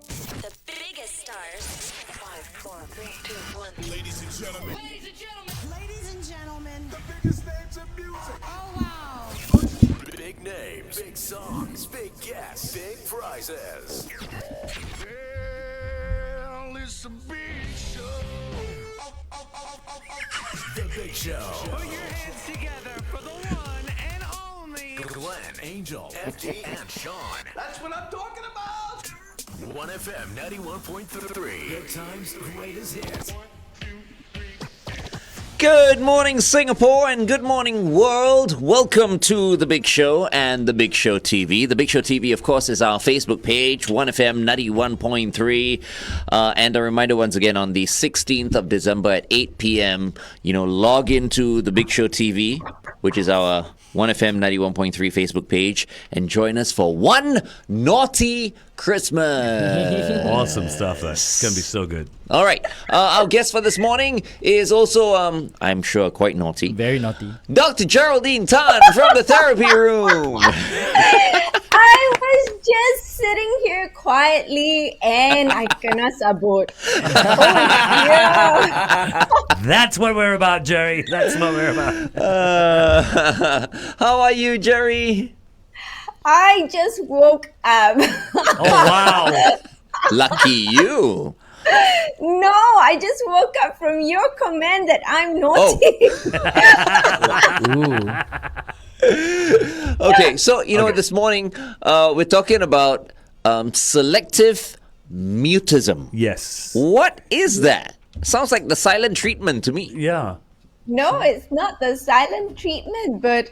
The biggest stars. 5, 4, 3, 2, 1. Ladies and gentlemen. Ladies and gentlemen. Ladies and gentlemen. The biggest names in music. Oh, wow. Big names, big songs, big guests, big prizes. Well, it's a big show. The Big Show. Put your hands together for the one and only Glenn, Angel, FD, and Sean. That's what I'm talking about. OneFM 91.3. Good times, greatest hits. Good morning, Singapore, and good morning, world. Welcome to The Big Show and The Big Show TV. The Big Show TV, of course, is our Facebook page, OneFM 91.3. And a reminder once again, on the 16th of December at 8 p.m., log into The Big Show TV, which is our 1FM 91.3 Facebook page, and join us for one naughty Christmas. Awesome stuff. That's going to be so good. All right. Our guest for this morning is also, I'm sure, quite naughty. Very naughty. Dr. Geraldine Tan from the therapy room. I was just sitting here quietly and I kena sabot. That's what we're about, Jerry. That's what we're about. How are you, Jerry? I just woke up. Oh, wow. Lucky you. No, I just woke up from your comment that I'm naughty. Okay, so, this morning we're talking about selective mutism. Yes. What is that? Sounds like the silent treatment to me. Yeah. No, it's not the silent treatment, but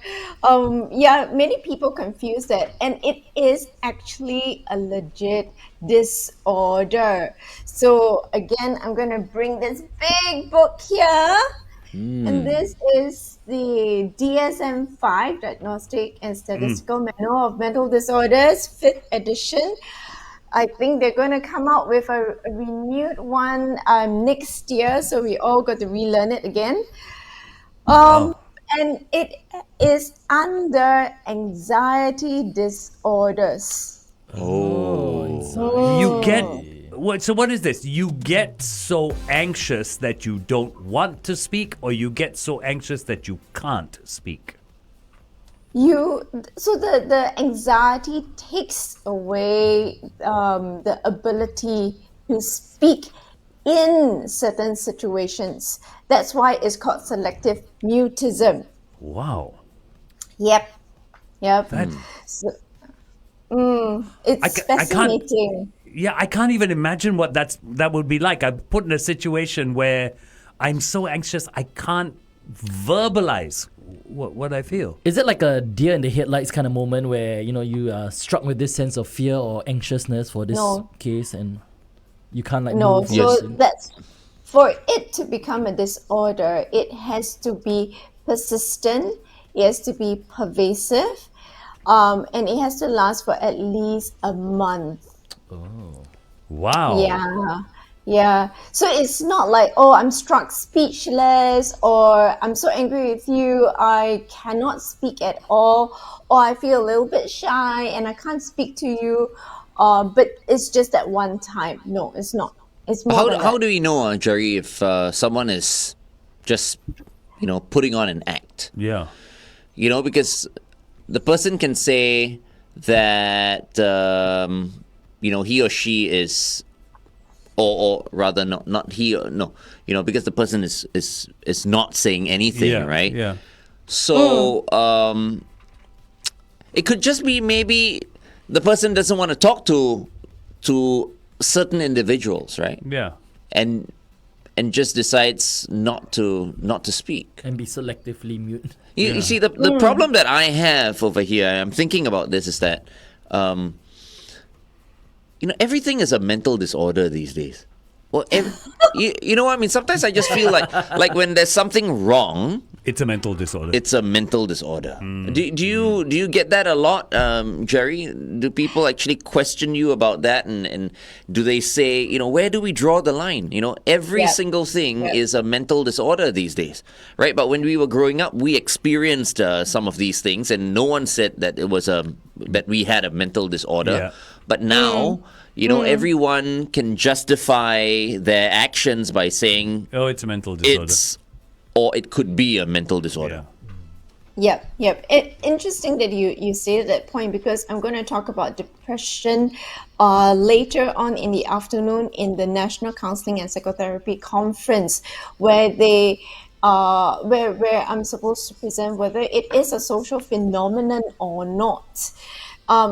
many people confuse that, and it is actually a legit disorder. So again, I'm going to bring this big book here, and this is the DSM-5 Diagnostic and Statistical Manual of Mental Disorders, 5th edition. I think they're going to come out with a renewed one next year, so we all got to relearn it again. And it is under anxiety disorders. You get... what is this? You get so anxious that you don't want to speak, or you get so anxious that you can't speak? The anxiety takes away the ability to speak in certain situations. That's why it's called selective mutism. Wow. Yep. That- It's fascinating. I can't even imagine what that would be like. I'm put in a situation where I'm so anxious I can't verbalize what I feel. Is it like a deer in the headlights kind of moment where you are struck with this sense of fear or anxiousness for this case, and you can't move? So that's for it to become a disorder. It has to be persistent. It has to be pervasive, and it has to last for at least a month. Wow. Yeah. So it's not like, I'm struck speechless, or I'm so angry with you, I cannot speak at all, or I feel a little bit shy and I can't speak to you. But it's just at one time. No, it's not. It's more than How that. do we know, Jerry, if someone is just, putting on an act? Yeah. Because the person can say that, he or she is, or rather not he or no, because the person is not saying anything, right? Yeah. So it could just be maybe the person doesn't want to talk to certain individuals, right? Yeah. And just decides not to speak. And be selectively mute. You see, the problem that I have over here, I'm thinking about this, is that everything is a mental disorder these days. Well, you know what I mean? Sometimes I just feel like when there's something wrong, It's a mental disorder. it's a mental disorder. Do you get that a lot, Jerry? Do people actually question you about that, and do they say, where do we draw the line? Every single thing is a mental disorder these days, right? But when we were growing up, we experienced some of these things, and no one said that it was that we had a mental disorder. Yeah. But now, everyone can justify their actions by saying Oh, it's a mental disorder. or it could be a mental disorder. Yep. Interesting that you stated that point, because I'm going to talk about depression later on in the afternoon in the National Counseling and Psychotherapy Conference, where they where I'm supposed to present whether it is a social phenomenon or not.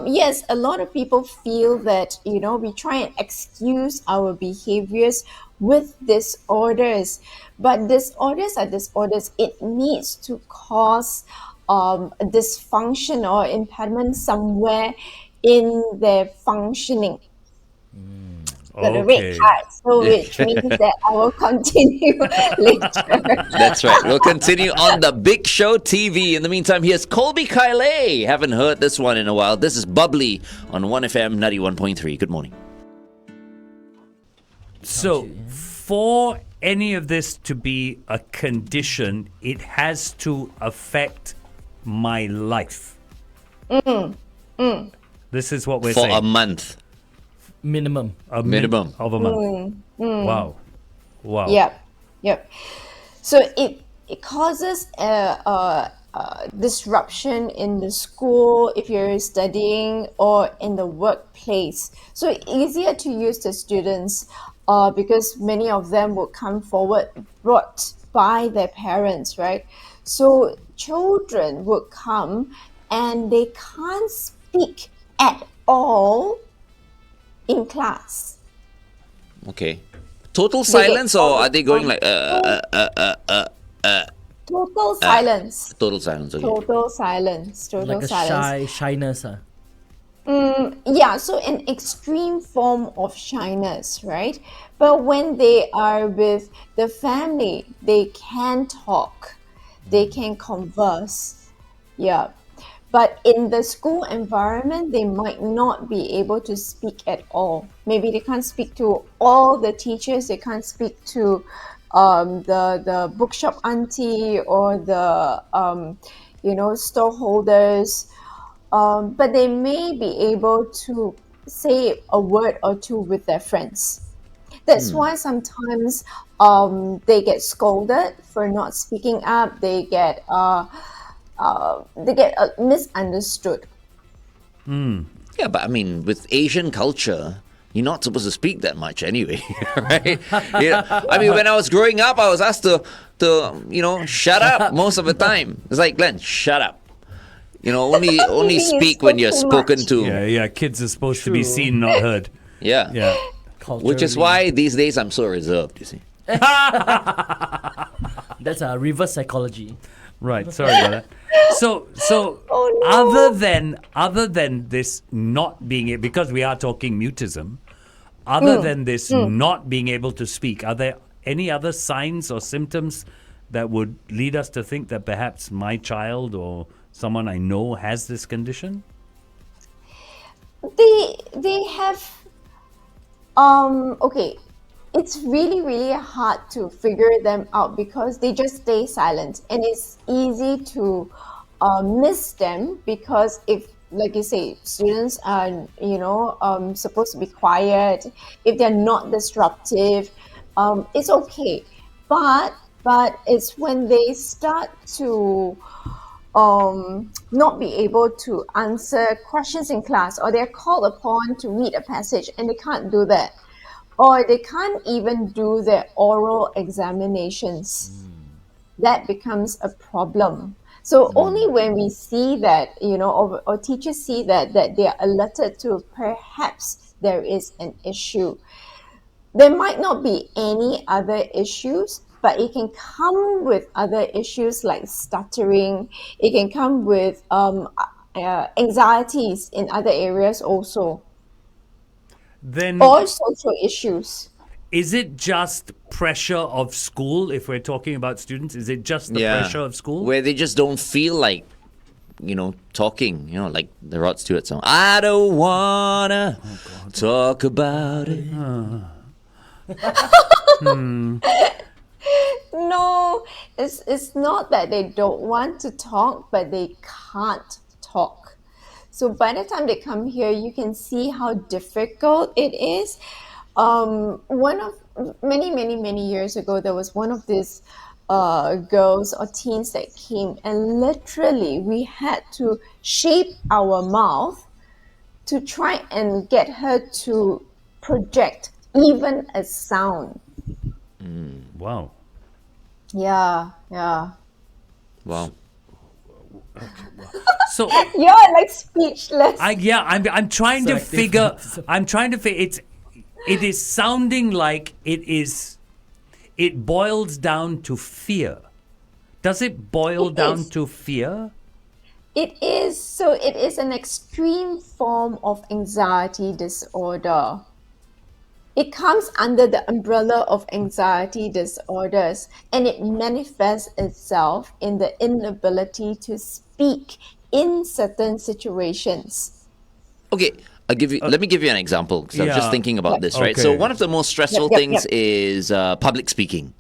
Yes, a lot of people feel that we try and excuse our behaviors with disorders, but disorders are disorders. It needs to cause a dysfunction or impediment somewhere in their functioning. Got a red Okay. card, so which means that I will continue later. That's right. We'll continue on the Big Show TV. In the meantime, here's Colby Kylie. Haven't heard this one in a while. This is Bubbly on 1FM 91.3. Good morning. So, for any of this to be a condition, it has to affect my life. This is what we're For saying. a month. Minimum. Minimum. Of a month. Wow. Yep. So it causes a disruption in the school if you're studying or in the workplace. So easier to use the students because many of them will come forward brought by their parents, right? So children would come and they can't speak at all in class. Okay. Total silence, or are they going like Total silence. Total silence. Okay. Total silence. Total Like a silence. shyness. Yeah, so an extreme form of shyness, right? But when they are with the family, they can talk, they can converse. Yeah. But in the school environment, they might not be able to speak at all. Maybe they can't speak to all the teachers, they can't speak to the bookshop auntie or the store holders. But they may be able to say a word or two with their friends. That's why sometimes they get scolded for not speaking up. They get misunderstood. Yeah, but I mean, with Asian culture, you're not supposed to speak that much anyway, right? I mean, when I was growing up, I was asked to shut up most of the time. It's like, Glenn, shut up. Only You speak spoke when you're too spoken much. to. Yeah. Kids are supposed to be seen, not heard. Yeah. Yeah. Which is why these days I'm so reserved, you see. That's a reverse psychology. Right. Sorry about that. So Oh, no. other than this not being able, because we are talking mutism, other than this not being able to speak, are there any other signs or symptoms that would lead us to think that perhaps my child or someone I know has this condition? They have okay, it's really hard to figure them out because they just stay silent, and it's easy to miss them because if, like you say, students are supposed to be quiet, if they're not disruptive, it's okay, but it's when they start to not be able to answer questions in class, or they're called upon to read a passage and they can't do that, or they can't even do their oral examinations. That becomes a problem. So only when we see that, or teachers see that they are alerted to perhaps there is an issue. There might not be any other issues, but it can come with other issues like stuttering. It can come with anxieties in other areas also, Then or social issues. is it just pressure of school? If we're talking about students, is it just the pressure of school? Where they just don't feel like, talking, like the Rod Stewart song. I don't wanna talk about it. No, it's not that they don't want to talk, but they can't talk. So by the time they come here, you can see how difficult it is. One of many years ago, there was one of these girls or teens that came, and literally we had to shape our mouth to try and get her to project even a sound. Wow. Yeah. Wow. So You're like speechless. I'm trying to Selective figure. mutism. I'm trying to figure. It is sounding like it is. It boils down to fear. Does it boil It down is. to fear? It is. So it is an extreme form of anxiety disorder. It comes under the umbrella of anxiety disorders, and it manifests itself in the inability to speak in certain situations. Okay, let me give you an example. So I was just Yeah. thinking about this, right? So Okay. one of the most stressful Yep. things is public speaking.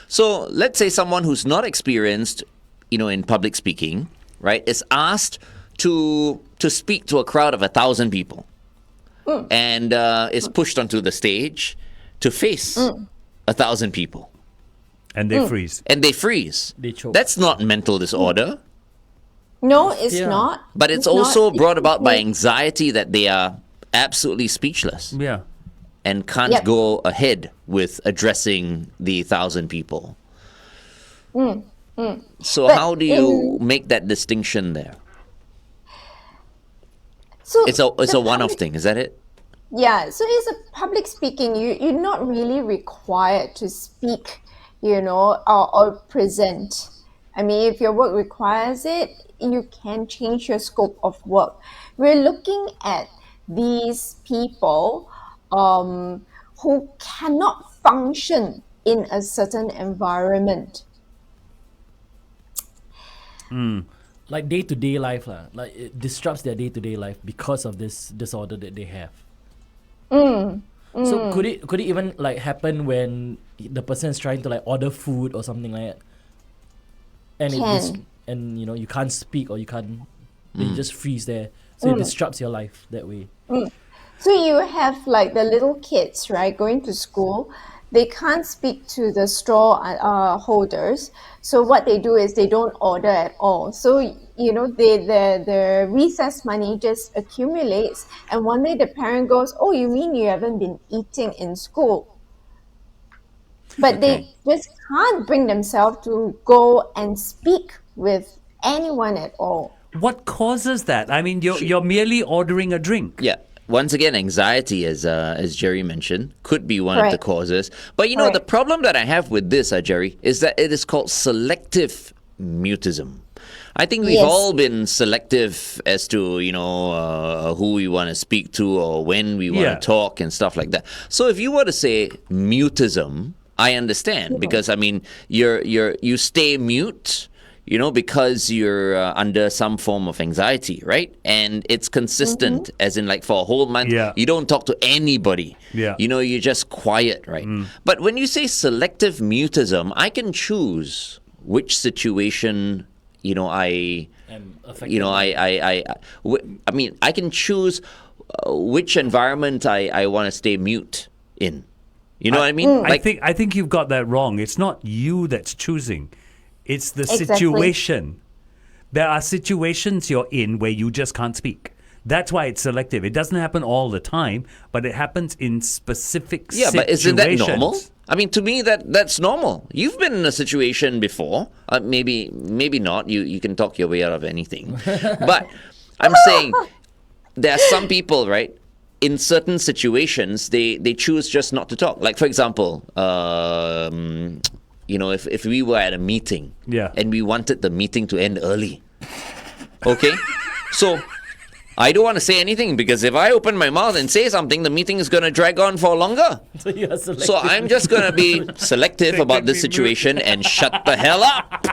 So let's say someone who's not experienced, in public speaking, right, is asked to speak to a crowd of 1,000 people, and is pushed onto the stage to face 1,000 people, And they freeze. and they freeze. They choke. That's not mental disorder, No, it's Yeah. not. but it's not. also brought about by It's- anxiety that they are absolutely speechless Yeah. and can't Yep. go ahead with addressing the 1,000 people. So But how do you make that distinction there? So It's a the one-off public- thing, is that it? Yeah, so it's a public speaking. You're not really required to speak, or present. I mean, if your work requires it, you can change your scope of work. We're looking at these people who cannot function in a certain environment. Like day-to-day life, like it disrupts their day-to-day life because of this disorder that they have. So could it even like happen when the person is trying to like order food or something like that, and Can. you can't speak or you can't, you just freeze there. So it disrupts your life that way. So you have like the little kids, right, going to school. They can't speak to the straw holders. So what they do is they don't order at all. So the recess money just accumulates, and one day the parent goes, "Oh, you mean you haven't been eating in school?" But they just can't bring themselves to go and speak with anyone at all. What causes that? I mean, you're merely ordering a drink. Yeah. Once again, anxiety, as Jerry mentioned, could be one of the Correct. causes. But the Correct. problem that I have with this, Jerry, is that it is called selective mutism. I think we've Yes. all been selective as to who we want to speak to or when we want Yeah. to talk and stuff like that. So if you were to say mutism, I understand because I mean you stay mute. Because you're under some form of anxiety, right? And it's consistent, as in like for a whole month, Yeah. you don't talk to anybody. Yeah. You're just quiet, right? But when you say selective mutism, I can choose which situation, I Affected. I mean, I can choose which environment I want to stay mute in. You know what I mean? I think you've got that wrong. It's not you that's choosing. It's the Exactly. situation. There are situations you're in where you just can't speak. That's why it's selective. It doesn't happen all the time, but it happens in specific Yeah, situations. but isn't that normal? I mean, to me, that's normal. You've been in a situation before. Maybe not. You can talk your way out of anything. But I'm saying there are some people, right? In certain situations, they choose just not to talk. Like, for example, if we were at a meeting Yeah. and we wanted the meeting to end early, okay? So I don't want to say anything because if I open my mouth and say something, the meeting is going to drag on for longer. So you are selective. So I'm just going to be selective about this situation and shut the hell up.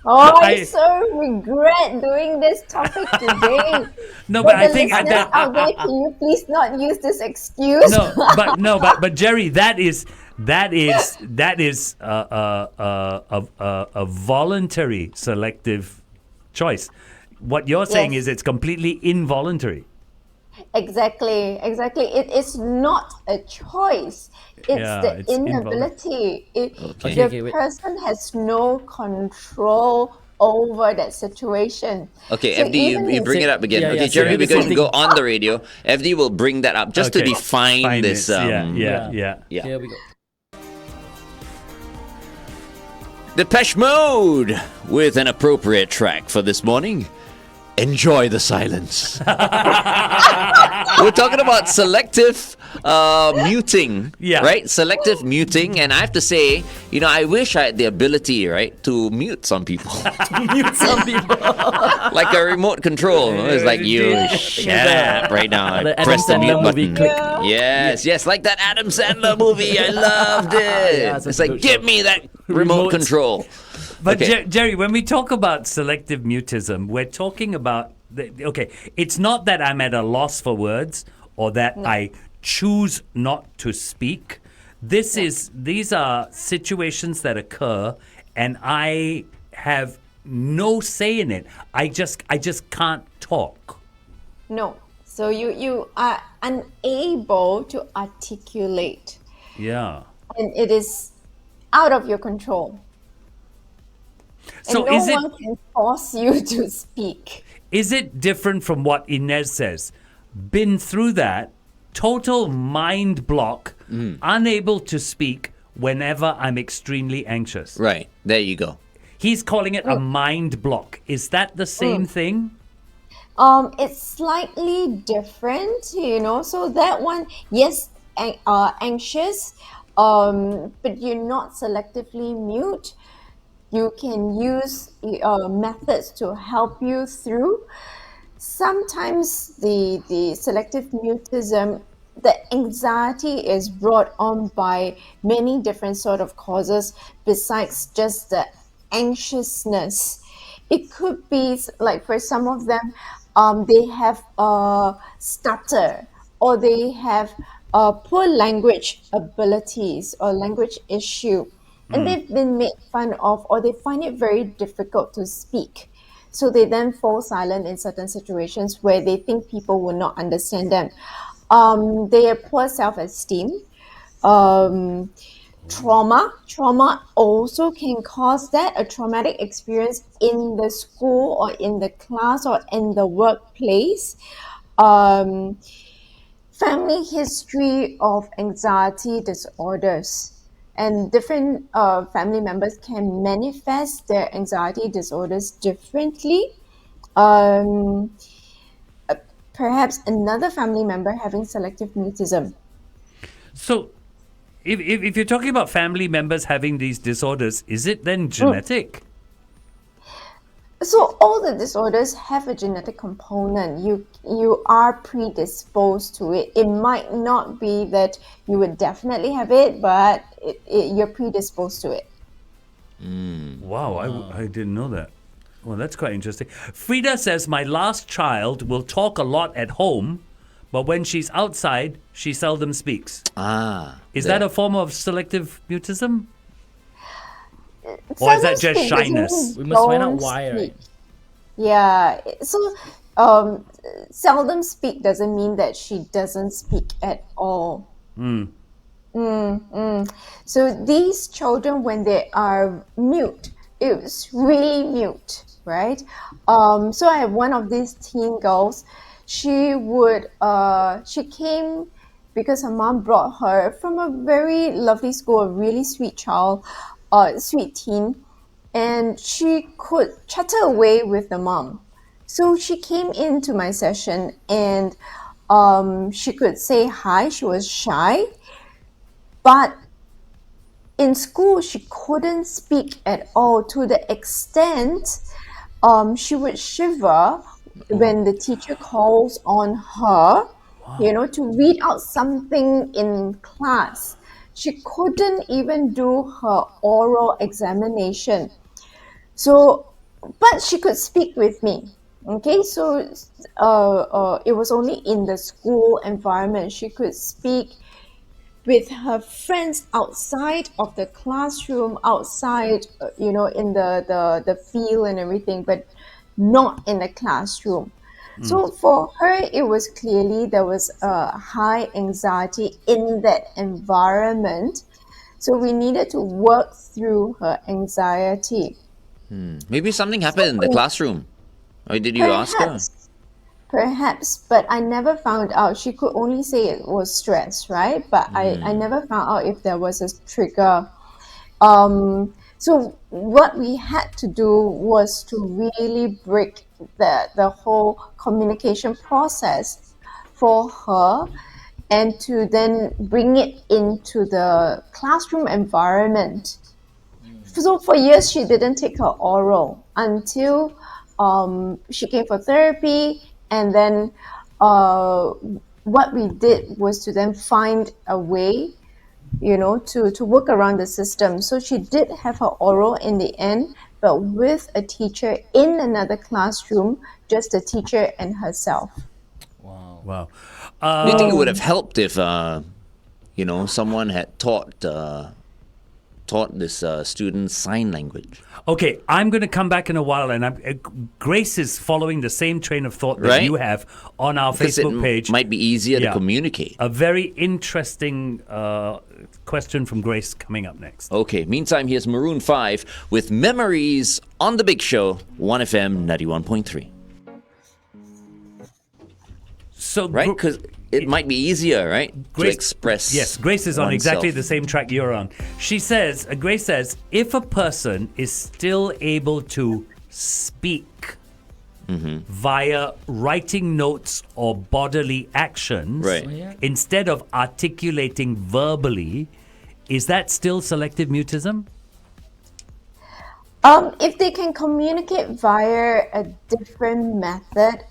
Oh, I I- so regret doing this topic today. No, For but I the think listeners out there, can you please not use this excuse? but Jerry, that is a voluntary selective choice. what you're saying Yes. is it's completely involuntary. Exactly. It is not a choice. It's Yeah, the it's inability. Okay, The okay, wait. person has no control over that situation. Okay, So FD, even you in bring it up again. Yeah, Okay, yeah, so Jeremy, do we're the going same to go thing. on the radio. FD will bring that up just to Okay. define Fine this. this, yeah. Here we go. Depeche Mode with an appropriate track for this morning. Enjoy the silence. We're talking about selective muting, Yeah. right? Selective muting, and I have to say, I wish I had the ability, right, to mute some people, Mute some people. like a remote control. It's like you Yeah. shut up right now. The Adam Press the mute Sandler movie button. click. Yes, like that Adam Sandler movie. I loved it. Yeah, such It's a like, good give show. me that remote control. But Okay. Jerry, when we talk about selective mutism, we're talking about it's not that I'm at a loss for words or that I choose not to speak. These are situations that occur, and I have no say in it. I just can't talk. No. So you are unable to articulate, Yeah. and it is out of your control. So and no is it one can force you to speak. Is it different from what Inez says? Been through that, total mind block, unable to speak whenever I'm extremely anxious. Right, there you go. He's calling it a mind block. Is that the same thing? It's slightly different, So that one, yes, anxious, but you're not selectively mute. You can use methods to help you through. Sometimes the selective mutism, the anxiety is brought on by many different sort of causes besides just the anxiousness. It could be like for some of them, they have a stutter, or they have poor language abilities or language issue. And they've been made fun of, or they find it very difficult to speak. So they then fall silent in certain situations where they think people will not understand them. They have poor self-esteem. Trauma also can cause that, a traumatic experience in the school or in the class or in the workplace. Family history of anxiety disorders. And different family members can manifest their anxiety disorders differently. Perhaps another family member having selective mutism. So, if you're talking about family members having these disorders, is it then genetic? So all the disorders have a genetic component. You are predisposed to it. It might not be that you would definitely have it, but you're predisposed to it. Wow, I didn't know that. Well, that's quite interesting. Frida says, my last child will talk a lot at home, but when she's outside, she seldom speaks. Is that a form of selective mutism? Or is that just shyness? We must find out why, right? Yeah. So seldom speak doesn't mean that she doesn't speak at all. So these children, when they are mute, it's really mute, right? So I have one of these teen girls. She came because her mom brought her from a very lovely school, a really sweet child, sweet teen, and she could chatter away with the mom. So she came into my session and she could say hi. She was shy, but in school she couldn't speak at all, to the extent she would shiver when the teacher calls on her, to read out something in class. She couldn't even do her oral examination. So, but she could speak with me. Okay, so it was only in the school environment she could speak with her friends outside of the classroom, outside, in the field and everything, but not in the classroom. So for her, it was clearly there was a high anxiety in that environment. So we needed to work through her anxiety. Maybe something happened in the classroom. Or did you ask her? Perhaps, but I never found out. She could only say it was stress, right? But I never found out if there was a trigger. So what we had to do was to really break the whole communication process for her and to then bring it into the classroom environment. So for years, she didn't take her oral until she came for therapy. And then what we did was to then find a way, to work around the system. So she did have her oral in the end, but with a teacher in another classroom, just the teacher and herself. Wow. Do you think it would have helped if, someone had taught this student sign language? Okay, I'm going to come back in a while, and Grace is following the same train of thought that Right. you have on our Because Facebook it page. might be easier Yeah. to communicate. A very interesting question from Grace coming up next. Okay, meantime, here's Maroon 5 with Memories on The Big Show, 1FM 91.3. So, Right? Because it might be easier, right? To express. Yes, Grace is on exactly oneself. the same track you're on. Grace says, if a person is still able to speak via writing notes or bodily actions, Right. instead of articulating verbally, is that still selective mutism? If they can communicate via a different method,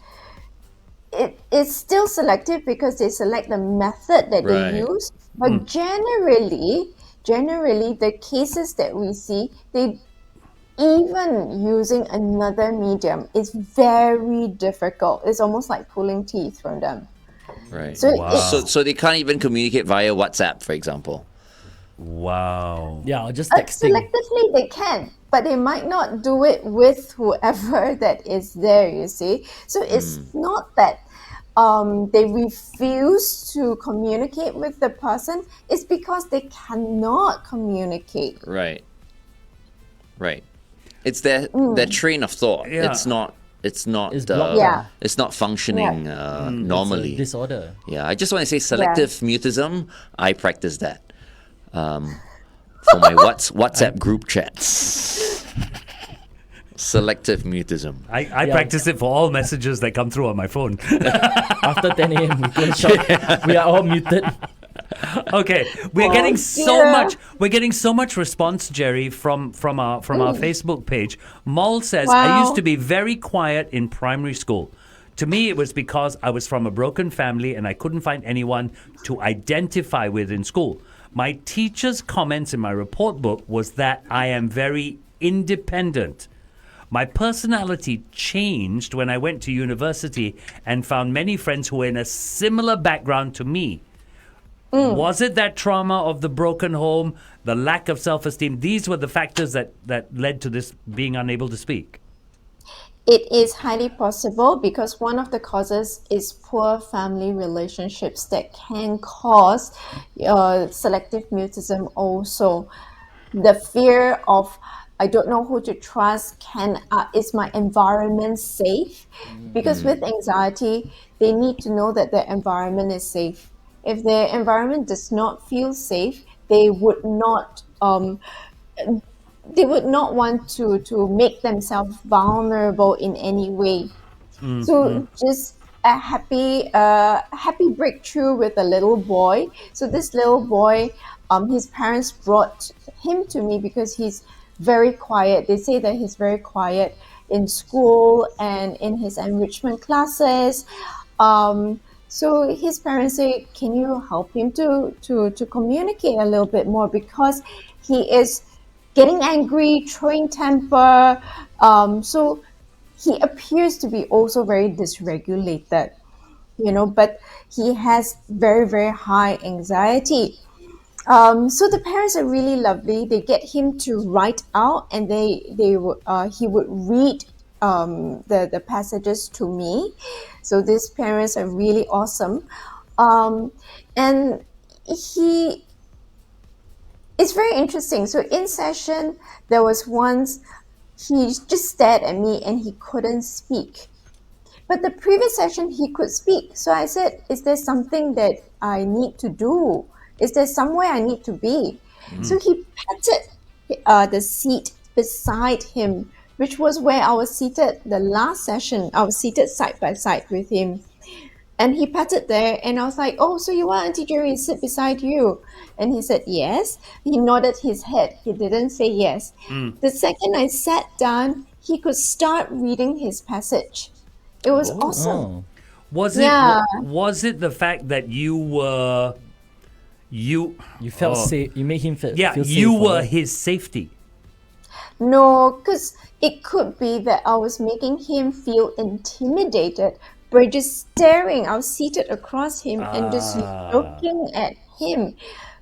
it is still selective because they select the method that Right. they use. But generally, the cases that we see, they even using another medium is very difficult. It's almost like pulling teeth from them. Right. So So they can't even communicate via WhatsApp, for example. Wow. Yeah, or just texting. selectively they can, but they might not do it with whoever that is there, you see. So it's not that they refuse to communicate with the person. It's because they cannot communicate. Right. Right. It's their train of thought. Yeah. It's not. It's blocked. Yeah. It's not functioning normally. It's a disorder. Yeah, I just want to say selective mutism. I practice that for my WhatsApp group chats. Selective mutism. I practice it for all messages that come through on my phone. After 10 a.m., we go shop. We are all muted. Okay, we're getting so dear. much. We're getting so much response, Jerry, from our Facebook page. Moll says, I Wow. used to be very quiet in primary school. To me, it was because I was from a broken family and I couldn't find anyone to identify with in school. My teacher's comments in my report book was that I am very independent. My personality changed when I went to university and found many friends who were in a similar background to me. Was it that trauma of the broken home, the lack of self-esteem? These were the factors that led to this being unable to speak. It is highly possible because one of the causes is poor family relationships that can cause selective mutism also. The fear of I don't know who to trust. Is my environment safe? Because with anxiety, they need to know that their environment is safe. If their environment does not feel safe, they would not want to make themselves vulnerable in any way. So just a happy breakthrough with a little boy. So this little boy, his parents brought him to me because he's very quiet. They say that he's very quiet in school and in his enrichment classes. So his parents say, can you help him to communicate a little bit more because he is getting angry, throwing temper. So he appears to be also very dysregulated, but he has very, very high anxiety. So the parents are really lovely. They get him to write out, and he would read the passages to me. So these parents are really awesome. And it's very interesting. So in session, there was once he just stared at me and he couldn't speak. But the previous session, he could speak. So I said, is there something that I need to do? Is there somewhere I need to be? So he patted the seat beside him, which was where I was seated the last session. I was seated side by side with him. And he patted there, and I was like, oh, so you want Auntie Jerry to sit beside you? And he said, yes. He nodded his head. He didn't say yes. The second I sat down, he could start reading his passage. It was awesome. Was it the fact that you felt safe. You made him feel safe. You were his safety. No, because it could be that I was making him feel intimidated by just staring. I was seated across him and just looking at him,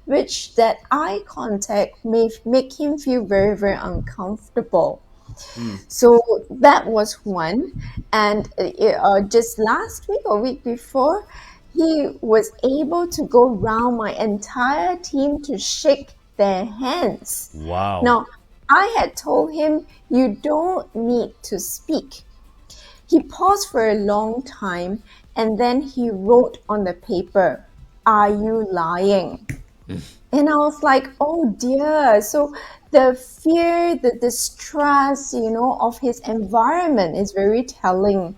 which that eye contact may make him feel very, very uncomfortable. So that was one. And just last week or week before, he was able to go around my entire team to shake their hands. Wow. Now, I had told him, you don't need to speak. He paused for a long time and then he wrote on the paper, are you lying? And I was like, oh dear. So the fear, the distrust, of his environment is very telling.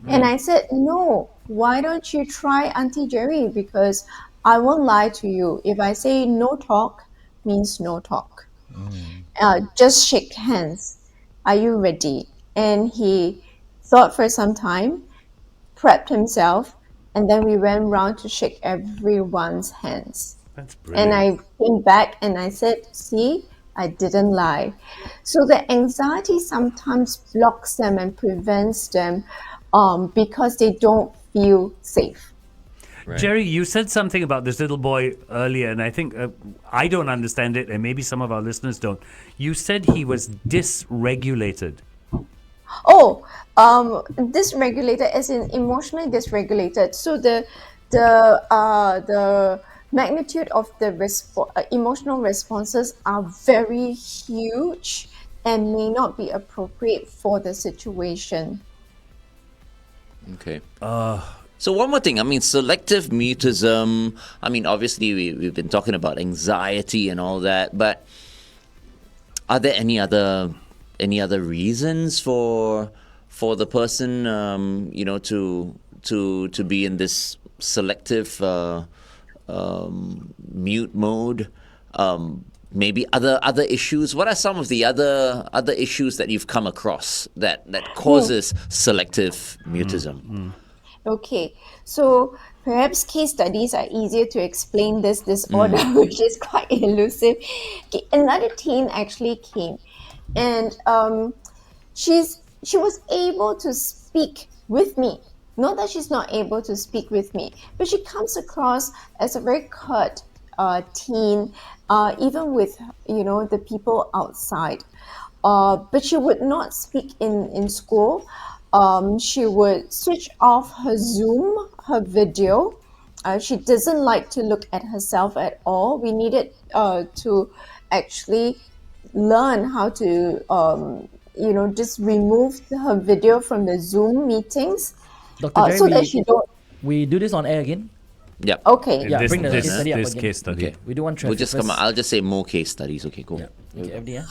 And I said, no, why don't you try Auntie Jerry? Because I won't lie to you. If I say no talk, means no talk. Just shake hands. Are you ready? And he thought for some time, prepped himself, and then we went round to shake everyone's hands. That's brilliant. And I came back and I said, see, I didn't lie. So the anxiety sometimes blocks them and prevents them because they don't feel safe. Right. Jerry, you said something about this little boy earlier, and I think I don't understand it, and maybe some of our listeners don't. You said he was dysregulated. Oh, dysregulated as in emotionally dysregulated. So the magnitude of the emotional responses are very huge and may not be appropriate for the situation. Okay. So one more thing. I mean, selective mutism. I mean, obviously we've been talking about anxiety and all that, but are there any other reasons for the person, to be in this selective mute mode? Maybe other issues. What are some of the other issues that you've come across that causes selective mutism? Okay, so perhaps case studies are easier to explain this disorder, which is quite elusive. Okay, another teen actually came, and she was able to speak with me. Not that she's not able to speak with me, but she comes across as a very curt teen, even with the people outside. But she would not speak in school. She would switch off her Zoom, her video. She doesn't like to look at herself at all. We needed to actually learn how to, just remove her video from the Zoom meetings. Dr. Jerry, so that she don't. We do this on air again? Yep. Okay. Yeah, This bring the case study up this again. case study. Okay. We do one traffic We'll just first. come. I'll just say more case studies. Okay, cool. Yeah. Okay, everybody, yeah?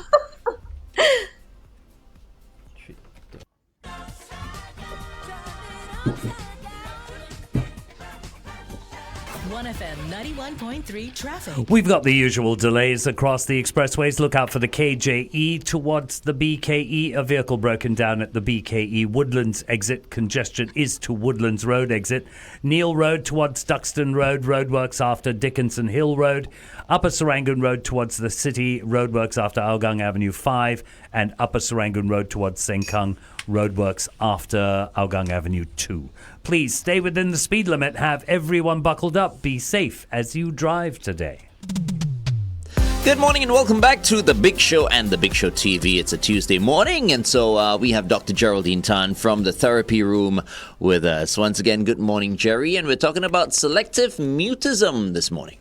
1FM 91.3 traffic. We've got the usual delays across the expressways. Look out for the KJE towards the BKE. A vehicle broken down at the BKE Woodlands exit. Congestion is to Woodlands Road exit. Neil Road towards Duxton Road. Roadworks after Dickinson Hill Road. Upper Serangoon Road towards the city. Roadworks after Hougang Avenue 5. And Upper Serangoon Road towards Sengkang. Roadworks after Hougang Avenue 2. Please stay within the speed limit. Have everyone buckled up. Be safe as you drive today. Good morning and welcome back to The Big Show and The Big Show TV. It's a Tuesday morning, and so we have Dr. Geraldine Tan from the therapy room with us. Once again, good morning, Jerry, and we're talking about selective mutism this morning.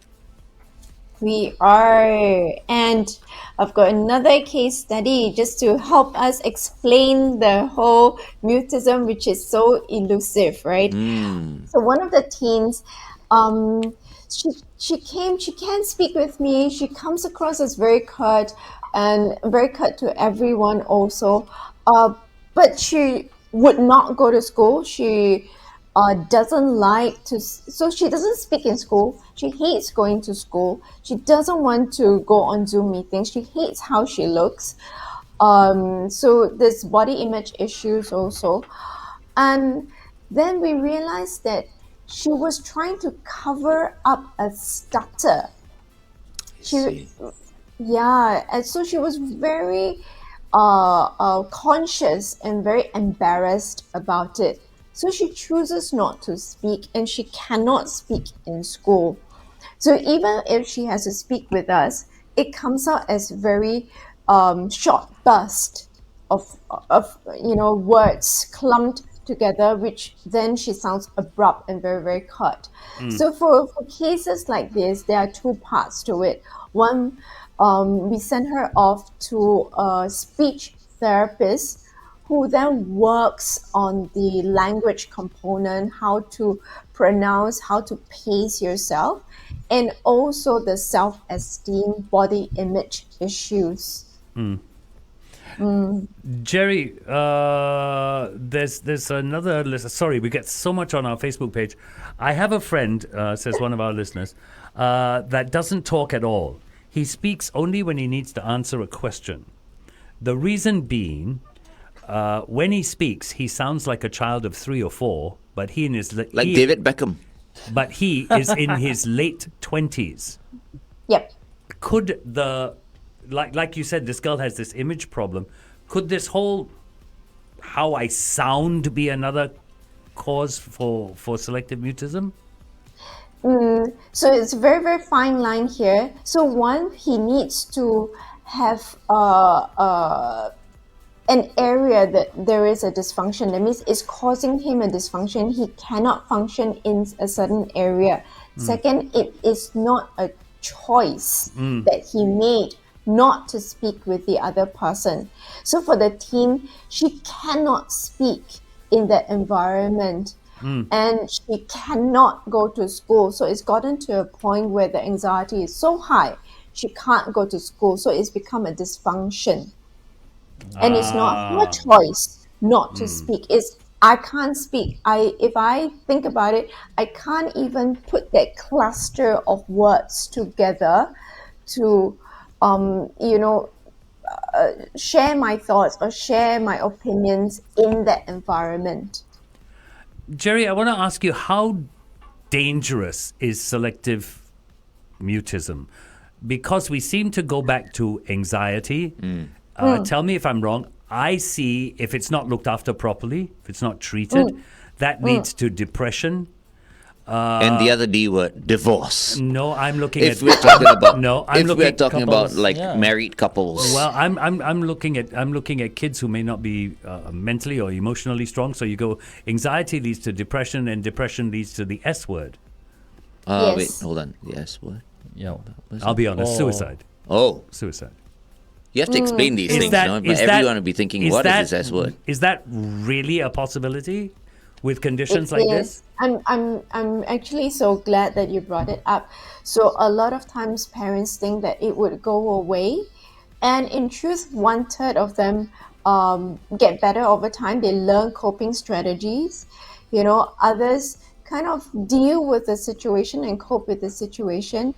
We are, and I've got another case study just to help us explain the whole mutism, which is so elusive, right? So one of the teens, she can't speak with me. She comes across as very curt and very curt to everyone also. But she would not go to school. She doesn't like to, so she doesn't speak in school. She hates going to school. She doesn't want to go on Zoom meetings. She hates how she looks. So there's body image issues also. And then we realized that she was trying to cover up a stutter. Yeah, and so she was very conscious and very embarrassed about it. So she chooses not to speak, and she cannot speak in school. So even if she has to speak with us, it comes out as very short burst of words clumped together, which then she sounds abrupt and very, very curt. So for cases like this, there are two parts to it. One, we send her off to a speech therapist who then works on the language component, how to pronounce, how to pace yourself, and also the self-esteem, body image issues. Jerry, there's another list. Sorry, we get so much on our Facebook page. I have a friend, says one of our listeners, that doesn't talk at all. He speaks only when he needs to answer a question. The reason being, when he speaks, he sounds like a child of 3 or 4, but David Beckham. But he is in his late 20s. Yep. Could like you said, this girl has this image problem. Could this whole how I sound be another cause for selective mutism? So it's a very, very fine line here. So one, he needs to have an area that there is a dysfunction. That means it's causing him a dysfunction. He cannot function in a certain area. Second, it is not a choice that he made not to speak with the other person. So for the teen, she cannot speak in that environment. And she cannot go to school. So it's gotten to a point where the anxiety is so high, she can't go to school. So it's become a dysfunction. And it's not her choice not to speak. It's I can't speak. If I think about it, I can't even put that cluster of words together to share my thoughts or share my opinions in that environment. Jerry, I want to ask you, how dangerous is selective mutism? Because we seem to go back to anxiety. Tell me if I'm wrong. I see if it's not looked after properly, if it's not treated, that leads to depression. And the other D word, divorce. No, I'm looking If at. we're talking about, Couples, about like yeah. married couples. Well, I'm looking at kids who may not be mentally or emotionally strong. So you go, anxiety leads to depression, and depression leads to the S word. Yes. Wait, hold on. The S word. Yeah. I'll be honest, suicide. Oh, Suicide. you have to explain these things, that- you know? But is that- everyone will be thinking, what is this S word? Is that really a possibility with conditions like this? I'm actually so glad that you brought it up. So a lot of times parents think that it would go away, and in truth, 1/3 of them get better over time. They learn coping strategies. Others kind of deal with the situation and cope with the situation.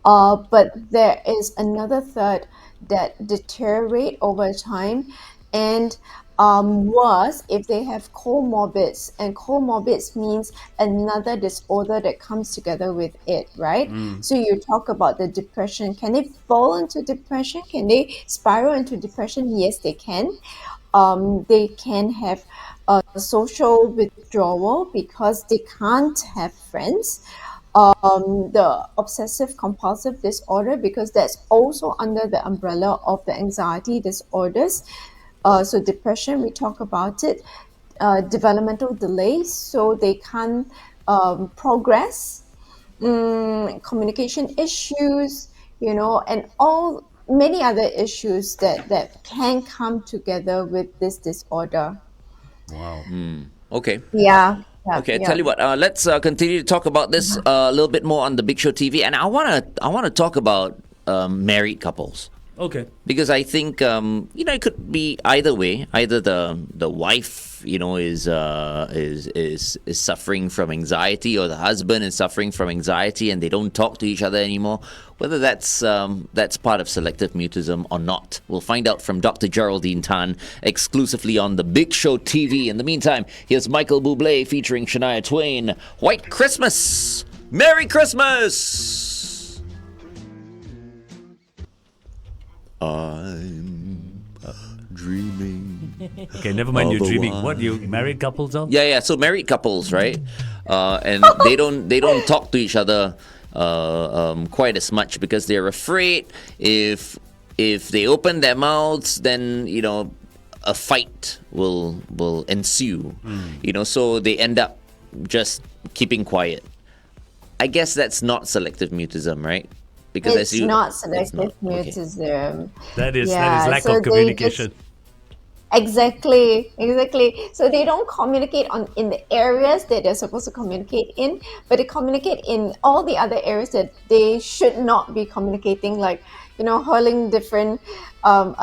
But there is another third that deteriorate over time, and worse if they have comorbids. And comorbids means another disorder that comes together with it, right? So you talk about the depression. Can they fall into depression? Can they spiral into depression? Yes, they can. They can have social withdrawal because they can't have friends. the obsessive compulsive disorder, because that's also under the umbrella of the anxiety disorders. So depression, we talk about it. Developmental delays, so they can't progress. Communication issues, and all many other issues that can come together with this disorder. Wow. Okay. Yeah. Yeah. Okay, yeah. tell you what. Let's continue to talk about this a little bit more on the Big Show TV, and I wanna talk about married couples. Okay. Because I think it could be either way. Either the wife is suffering from anxiety, or the husband is suffering from anxiety, and they don't talk to each other anymore. Whether that's part of selective mutism or not, we'll find out from Dr. Geraldine Tan exclusively on the Big Show TV. In the meantime, here's Michael Bublé featuring Shania Twain. White Christmas, Merry Christmas. I'm dreaming. Okay, never mind. Of You're a dreaming. white- What, you married couples on? Yeah. So married couples, right? And they don't talk to each other quite as much because they're afraid if they open their mouths, then a fight will ensue. So they end up just keeping quiet. I guess that's not selective mutism, right? Because It's not selective Okay. mutism. That is Yeah, lack so of they communication. Exactly. So they don't communicate in the areas that they're supposed to communicate in, but they communicate in all the other areas that they should not be communicating, like hurling different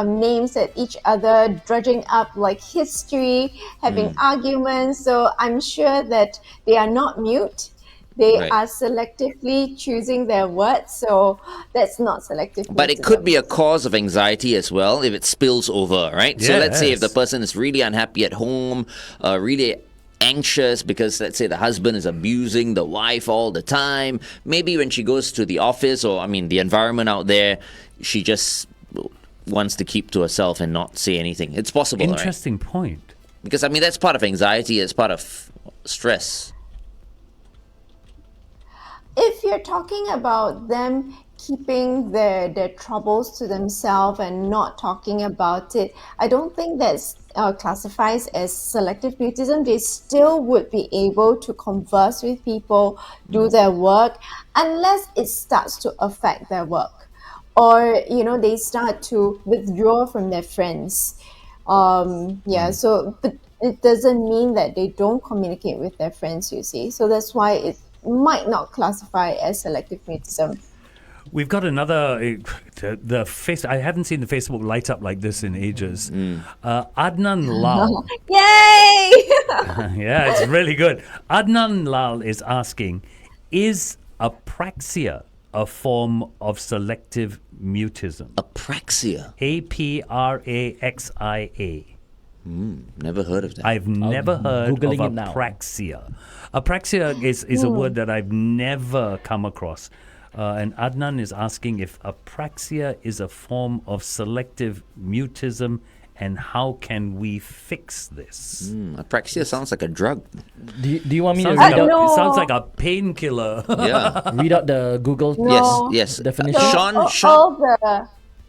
names at each other, drudging up like history, having arguments. So I'm sure that they are not mute. They Right. are selectively choosing their words, so that's not selective. But it could be a cause of anxiety as well if it spills over, right? So let's say if the Yes. person is really unhappy at home, really anxious because let's say the husband is abusing the wife all the time. Maybe when she goes to the office or the environment out there, she just wants to keep to herself and not say anything. It's possible, right? Interesting point. Because that's part of anxiety. It's part of stress. If you're talking about them keeping their troubles to themselves and not talking about it, I don't think that's classifies as selective mutism. They still would be able to converse with people, do their work, unless it starts to affect their work, or they start to withdraw from their friends. So but it doesn't mean that they don't communicate with their friends, you see. So that's why it might not classify as selective mutism. We've got another. The face. I haven't seen the Facebook light up like this in ages. Adnan Lal. Yay! Yeah, it's really good. Adnan Lal is asking, is apraxia a form of selective mutism? Apraxia. Apraxia. Never heard of that. I've never heard Googling of it now. apraxia. Apraxia is a word that I've never come across. And Adnan is asking if apraxia is a form of selective mutism and how can we fix this? Apraxia sounds like a drug. Do you want me to Sounds read like, out, No. it sounds like a painkiller. Yeah. read out the Google No. Yes. definition? Sean. all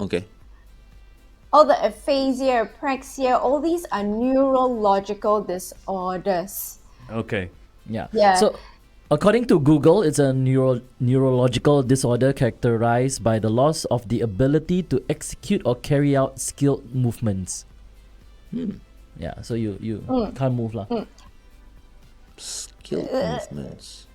Okay. the aphasia, apraxia, all these are neurological disorders. Okay. Yeah. Yeah. So, according to Google, it's a neurological disorder characterized by the loss of the ability to execute or carry out skilled movements. Yeah. So you can't move lah. Skilled movements.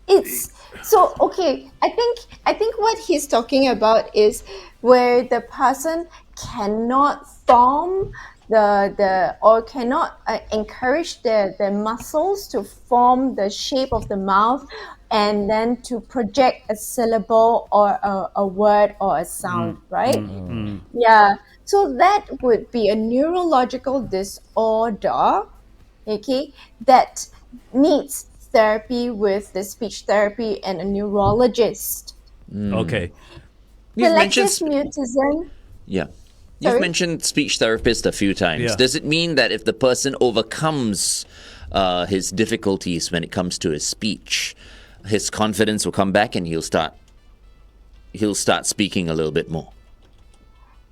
It's so okay. I think what he's talking about is where the person cannot form or cannot encourage their muscles to form the shape of the mouth and then to project a syllable or a word or a sound, right? Yeah. So that would be a neurological disorder, okay, that needs therapy with the speech therapy and a neurologist. Okay. You've mentioned Selective mutism. Yeah. You've Sorry? mentioned speech therapist a few times. Yeah. Does it mean that if the person overcomes his difficulties when it comes to his speech, his confidence will come back and he'll start speaking a little bit more.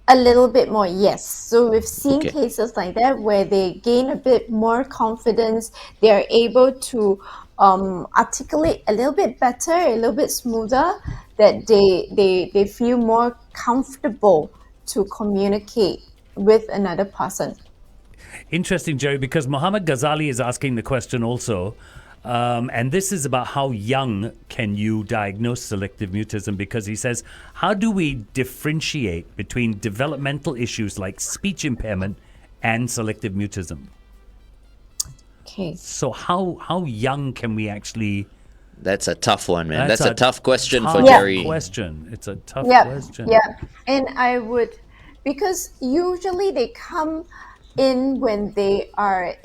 A little bit more, yes. So we've seen Okay. cases like that where they gain a bit more confidence. They're able to articulate a little bit better, a little bit smoother, that they feel more comfortable to communicate with another person. Interesting, Jerry, because Muhammad Ghazali is asking the question also. And this is about how young can you diagnose selective mutism, because he says, how do we differentiate between developmental issues like speech impairment and selective mutism? Okay. So how young can we actually... That's a tough one, man. That's That's a a tough question for tough Jerry. question. It's a tough Yeah, question. yeah. And I would, because usually they come in when they are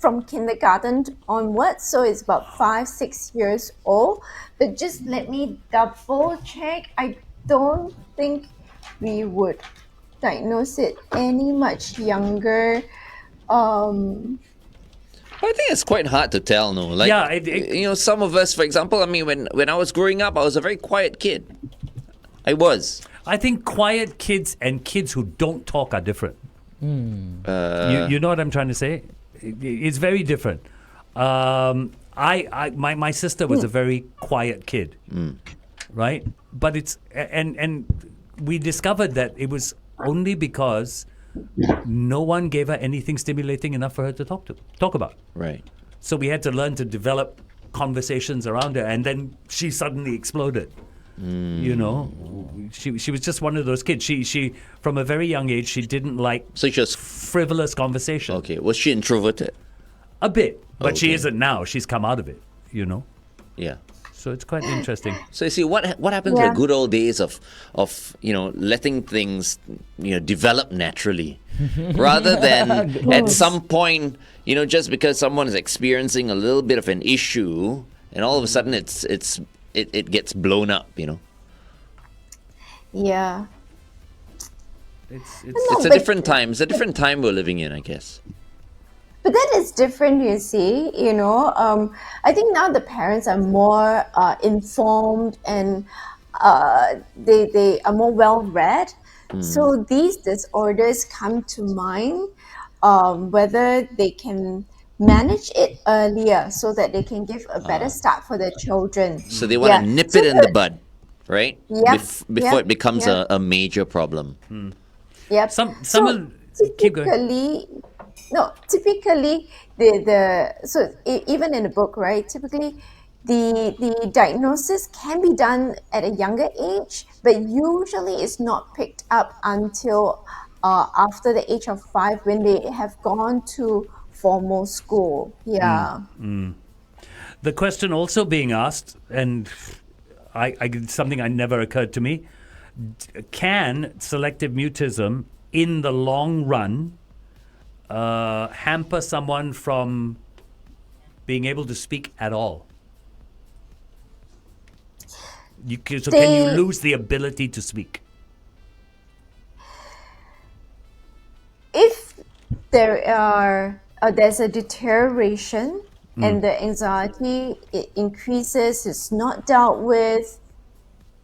from kindergarten onwards, so it's about 5-6 years old. But just let me double check. I don't think we would diagnose it any much younger. I think it's quite hard to tell, no? Like, Yeah, it- some of us, for example, I mean, when I was growing up, I was a very quiet kid. I was. I think quiet kids and kids who don't talk are different. You know what I'm trying to say? It's very different. My sister was a very quiet kid, right? But and we discovered that it was only because no one gave her anything stimulating enough for her to talk about. Right. So we had to learn to develop conversations around her, and then she suddenly exploded. You know, she was just one of those kids. She from a very young age, she didn't like So she was... frivolous conversation. Okay. Was she introverted? A bit, but she Okay. isn't now. She's come out of it, you know. Yeah. So it's quite interesting. So you see, what happened to Yeah. the good old days of letting things develop naturally, rather than at some point just because someone is experiencing a little bit of an issue and all of a sudden it gets blown up. Yeah. It's It's a but- different time. It's a different time we're living in, I guess. But that is different, you see. I think now the parents are more informed and they are more well read. So these disorders come to mind, whether they can manage it earlier so that they can give a better start for their children. So they want to Yeah. nip So it in the the- bud, right? Yep, Before yep, it becomes yep. a major problem. Yep. Some So of- keep going. typically even in the book, right? Typically, the diagnosis can be done at a younger age, but usually it's not picked up until after the age of 5 when they have gone to formal school. Yeah. The question also being asked, and something that never occurred to me: can selective mutism, in the long run, hamper someone from being able to speak at all? Can you They- lose the ability to speak? If there's a deterioration and the anxiety it increases, it's not dealt with,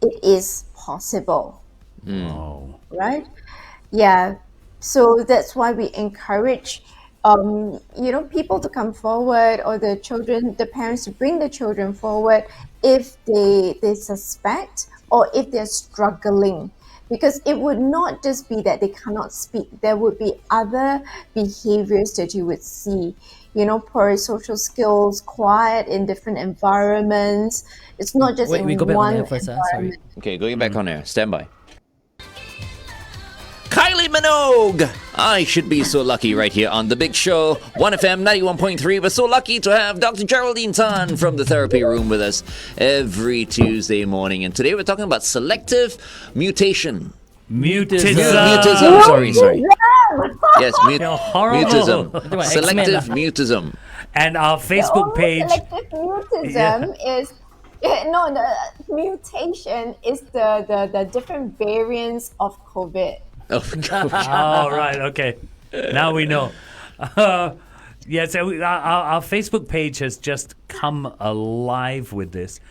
it is possible, Oh. right? Yeah. So that's why we encourage people to come forward, or the parents to bring the children forward if they suspect or if they're struggling. Because it would not just be that they cannot speak. There would be other behaviors that you would see. Poor social skills, quiet in different environments. It's not just Wait, in we go back on one air first. Sorry. environment. Okay, going back on air. Stand by. Kylie Minogue! I should be so lucky right here on The Big Show, 1FM 91.3. We're so lucky to have Dr. Geraldine Tan from the therapy room with us every Tuesday morning. And today we're talking about selective mutation. Mutism. Mutism, sorry. Yes, You're horrible. mutism. about X-Men Selective lah. mutism. And our Facebook page. Selective mutism is the mutation is the different variants of COVID. Oh, God. Oh, right. Okay. Now we know. Yeah, so our Facebook page has just come alive with this.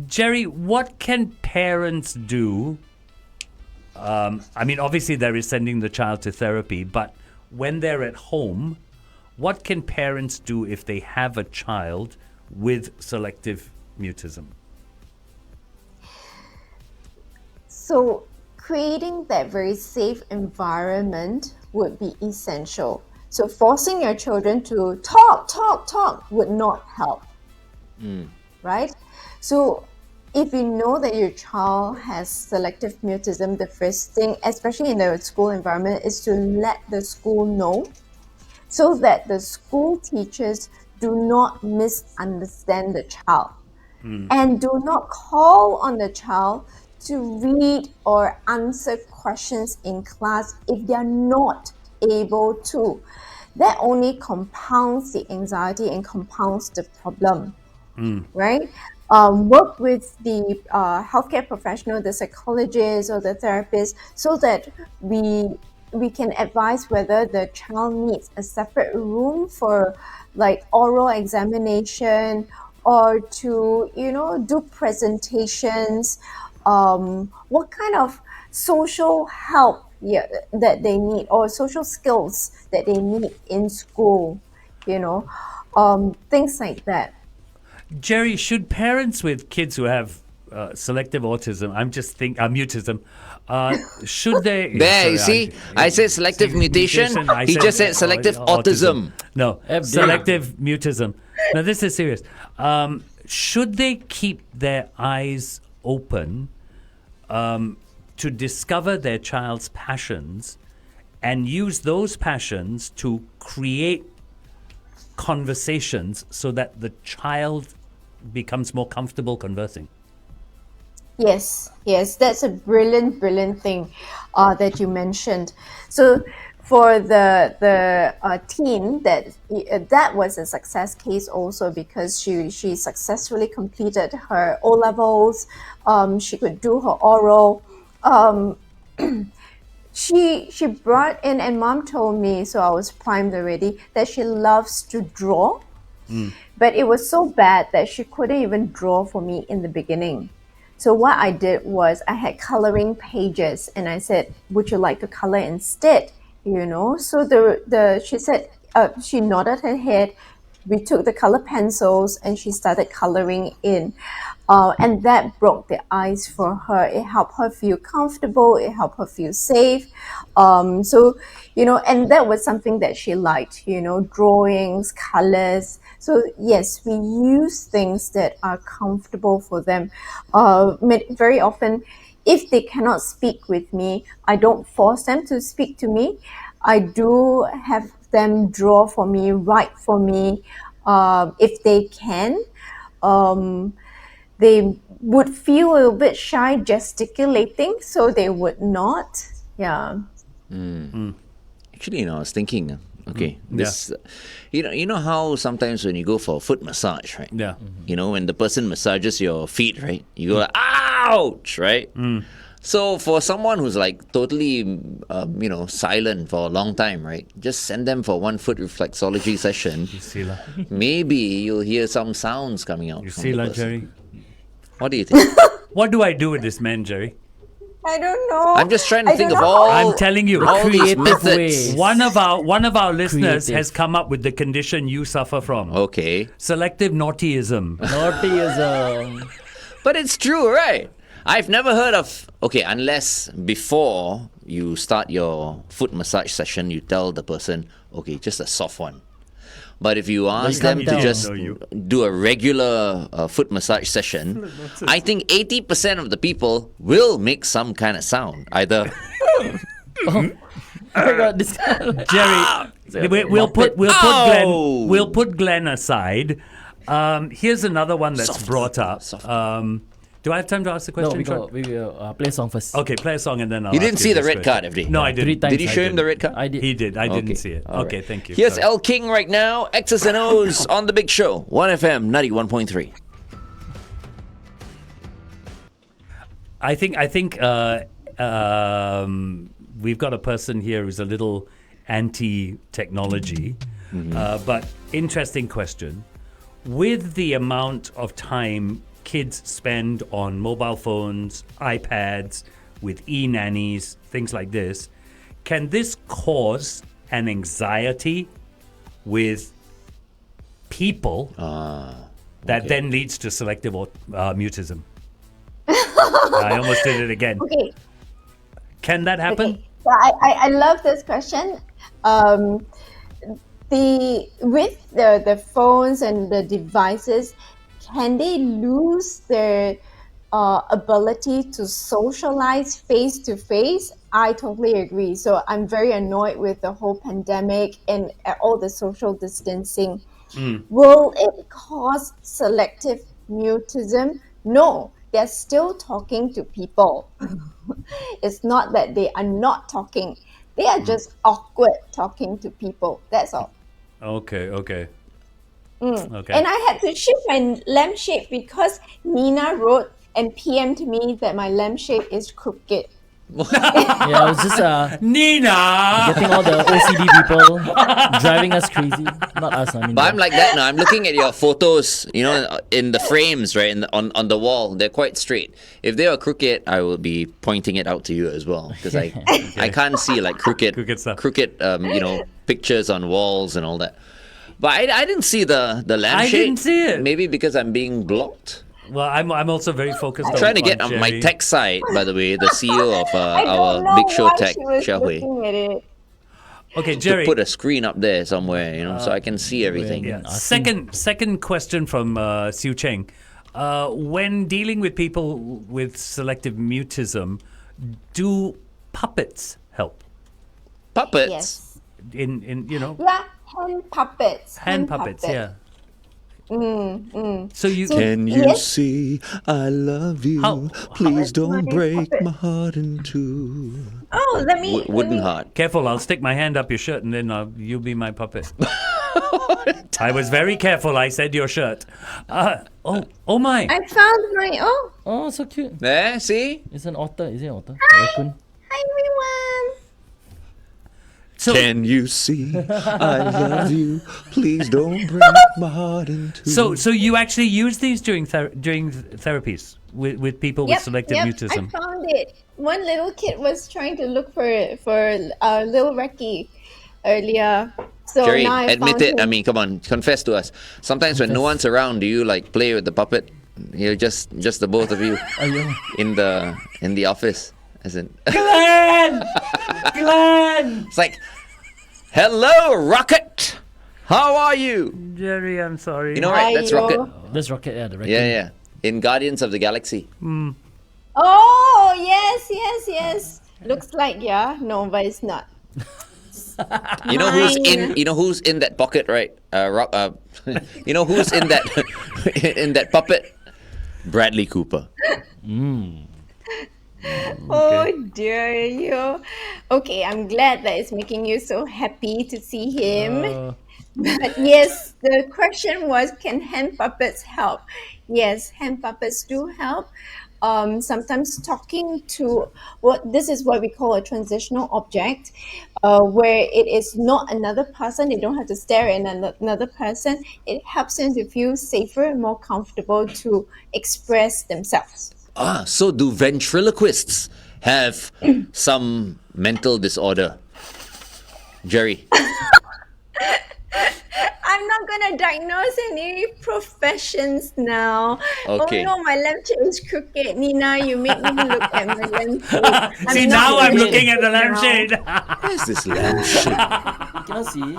Jerry, what can parents do? I mean, obviously there is sending the child to therapy, but when they're at home, what can parents do if they have a child with selective mutism? So creating that very safe environment would be essential. So forcing your children to talk would not help, right? So if you know that your child has selective mutism, the first thing, especially in the school environment, is to let the school know so that the school teachers do not misunderstand the child and do not call on the child to read or answer questions in class if they are not able to. That only compounds the anxiety and compounds the problem, right? Work with the healthcare professional, the psychologist or the therapist, so that we can advise whether the child needs a separate room for like oral examination or to do presentations, what kind of social help that they need or social skills that they need in school, things like that. Jerry, should parents with kids who have selective autism, mutism, should they... There, you see? I said selective mutation. He just said selective autism. No, selective mutism. Now, this is serious. Should they keep their eyes open to discover their child's passions and use those passions to create conversations so that the child becomes more comfortable conversing? Yes, that's a brilliant thing that you mentioned. So for the teen, that was a success case also, because she successfully completed her O levels. She could do her oral. She brought in, and mom told me, so I was primed already, that she loves to draw. But it was so bad that she couldn't even draw for me in the beginning. So what I did was I had coloring pages, and I said, would you like to color instead? So she said, she nodded her head. We took the color pencils and she started coloring in. And that broke the ice for her. It helped her feel comfortable. It helped her feel safe. And that was something that she liked, drawings, colors. So yes, we use things that are comfortable for them. Very often, if they cannot speak with me, I don't force them to speak to me. I do have them draw for me, write for me, if they can. They would feel a little bit shy gesticulating, so they would not. Yeah. Actually, I was thinking, this, you know how sometimes when you go for a foot massage, right? Yeah. When the person massages your feet, right? You go like, ouch, right? So for someone who's like totally, silent for a long time, right? Just send them for one foot reflexology session. Maybe you'll hear some sounds coming out. You see, Jerry? What do you think? What do I do with this man, Jerry? I don't know. I'm just trying to think of all. I'm telling you, all these creative methods. ways. One of our listeners Creative. has come up with the condition you suffer from. Okay. Selective naughtyism. Naughtyism. But it's true, right? I've never heard of, unless before you start your foot massage session, you tell the person, just a soft one. But if you ask them to tell. just do a regular foot massage session, I think 80% of the people will make some kind of sound. Either Oh my God, this Jerry, we'll put Glenn aside. Here's another one that's brought up. Do I have time to ask the question? No, we will play a song first. Okay, play a song and then I'll you didn't ask see the this red question. card, FD. No, I Three didn't. times. Did he show him the red card? I did. He did. I didn't Okay. see it. All Okay, right. thank you. Here's Sorry. L King right now. X's and O's on the Big Show. 1FM 91.3. I think we've got a person here who's a little anti-technology. But interesting question. With the amount of time kids spend on mobile phones, iPads, with e-nannies, things like this, can this cause an anxiety with people that then leads to selective mutism? I almost did it again. Okay. Can that happen? Okay. So I love this question. With the phones and the devices, can they lose their ability to socialize face to face? I totally agree. So I'm very annoyed with the whole pandemic and all the social distancing. Will it cause selective mutism? No, they're still talking to people. It's not that they are not talking. They are just awkward talking to people. That's all. Okay. And I had to shift my lampshade because Nina wrote and PM to me that my lampshade is crooked. Yeah, I was just Nina! getting all the OCD people driving us crazy. Not us, I mean. But I'm like that now. I'm looking at your photos, in the frames, right, on the wall. They're quite straight. If they are crooked, I will be pointing it out to you as well, because I can't see like crooked stuff. pictures on walls and all that. But I didn't see the lampshade. I didn't see it. Maybe because I'm being blocked. Well, I'm also very focused on Trying to get on my Jerry. tech side, by the way, the CEO of I don't our know Big Show why Tech, she was Xiaohui, looking at it. Okay, to Jerry. put a screen up there somewhere, so I can see everything. Yeah. Second question from Siu Cheng. When dealing with people with selective mutism, do puppets help? Puppets. Yes. In Yeah, hand puppets. hand puppets, yeah. So you Can you Yes. see I love you? How- Please don't my break puppet. my heart in two. Oh, let me. Wooden heart. careful, I'll stick my hand up your shirt and then you'll be my puppet. I was very careful. I said your shirt. Oh my! I found my. Oh, Oh, so cute. There, see? It's an otter. Is it an otter? A raccoon? hi everyone. So Can you see I love you? Please don't break my heart in two. so you actually use these during therapies with people with selective mutism. I found it. One little kid was trying to look for little Reki earlier. So Jerry, now I admit found it. I him. mean, come on, confess to us. Sometimes when no one's around, do you like play with the puppet? You're just the both of you in the office, as in. Glenn! It's like, hello, Rocket. How are you? Jerry, I'm sorry. You know, right? That's Ayo. Rocket. That's Rocket, yeah, the raccoon. Yeah. In Guardians of the Galaxy. Oh yes. Looks like no, but it's not. You know who's in that pocket, right? You know who's in that in that puppet? Bradley Cooper. Oh dear you. Okay, I'm glad that it's making you so happy to see him. But yes, the question was, can hand puppets help? Yes, hand puppets do help. Sometimes talking to this is what we call a transitional object, where it is not another person. They don't have to stare at another person. It helps them to feel safer and more comfortable to express themselves. So do ventriloquists have some mental disorder? Jerry. I'm not gonna diagnose any professions now. Okay. Oh no, my lampshade is crooked. Nina, you make me look at my lampshade. See, now I'm looking at the lampshade. Where's this lampshade? You cannot see.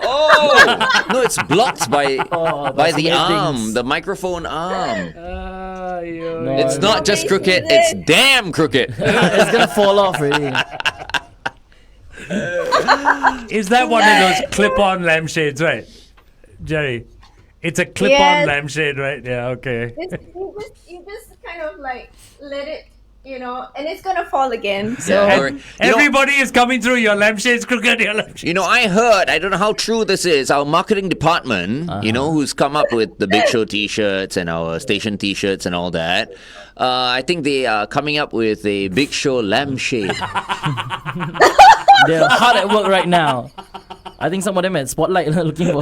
Oh no, it's blocked by by the some arm, things. the microphone arm. No, It's not just crooked; it's damn crooked. It's gonna fall off already. Is that one of those clip-on lampshades, right, Jerry? It's a clip-on Yes. lampshade, right? Yeah, okay. You just kind of like let it, and it's gonna fall again. So Yeah. Or- Everybody is coming through. Your lampshade's crooked. Your lampshade. I heard, I don't know how true this is, our marketing department, who's come up with the Big Show t-shirts and our station t-shirts and all that, I think they are coming up with a Big Show lampshade. They're hard at work right now. I think some of them at Spotlight looking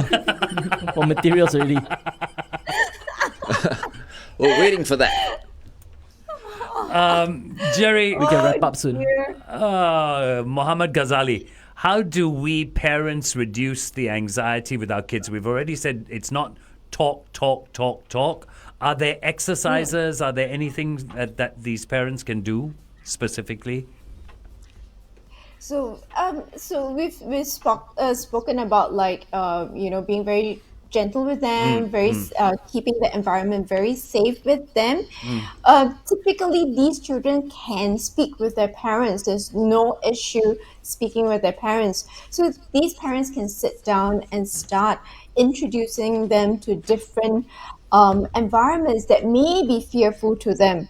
for materials already. We're waiting for that. Jerry, We can wrap up soon. Muhammad Ghazali, how do we parents reduce the anxiety with our kids? We've already said it's not talk. Are there exercises? Are there anything that these parents can do specifically? So, we've spoken about being very gentle with them, keeping the environment very safe with them. Typically, these children can speak with their parents. There's no issue speaking with their parents. So these parents can sit down and start introducing them to different environments that may be fearful to them.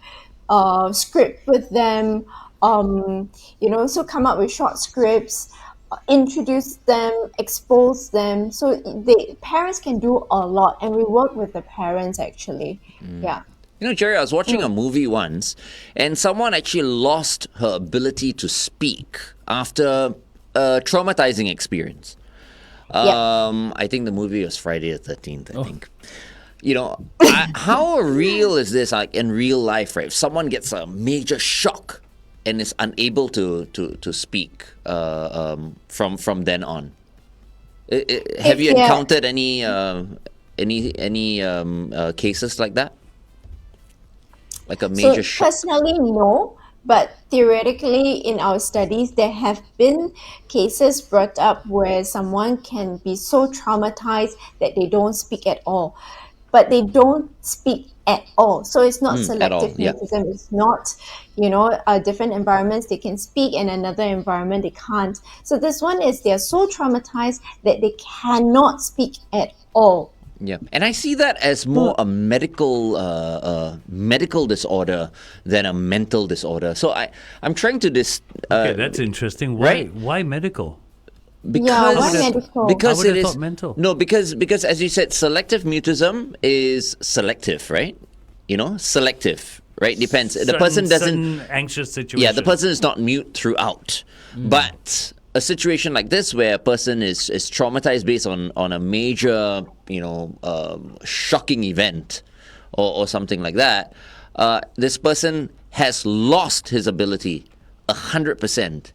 Script with them. So come up with short scripts, introduce them, expose them. So the parents can do a lot, and we work with the parents actually. Yeah. Jerry, I was watching a movie once, and someone actually lost her ability to speak after a traumatizing experience. I think the movie was Friday the 13th, I think. How real is this in real life, right? If someone gets a major shock and is unable to speak from then on. Have you encountered any cases like that? Like a major shock? Personally, no. But theoretically, in our studies, there have been cases brought up where someone can be so traumatized that they don't speak at all. But they don't speak at all. So it's not selective mutism. It's not, different environments they can speak and another environment they can't. So this one is they're so traumatized that they cannot speak at all. Yeah, and I see that as more a medical disorder than a mental disorder. So I'm trying to okay, that's interesting. Why medical? Why medical? Because it is mental. No, because as you said, selective mutism is selective, right? Selective, right? Depends. The person doesn't anxious situation. Yeah, the person is not mute throughout, but a situation like this where a person is traumatized based on a major shocking event or something like that, this person has lost his ability 100%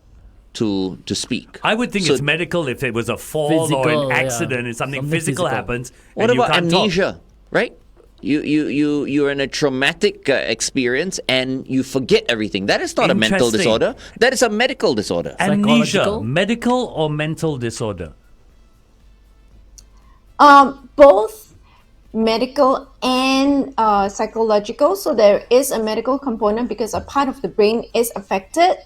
to speak. I would think it's medical if it was a fall or an accident and something physical happens. What and about you can't amnesia, talk. right? You're in a traumatic experience and you forget everything. That is not a mental disorder. That is a medical disorder. Amnesia, medical or mental disorder? Both medical and psychological. So there is a medical component because a part of the brain is affected,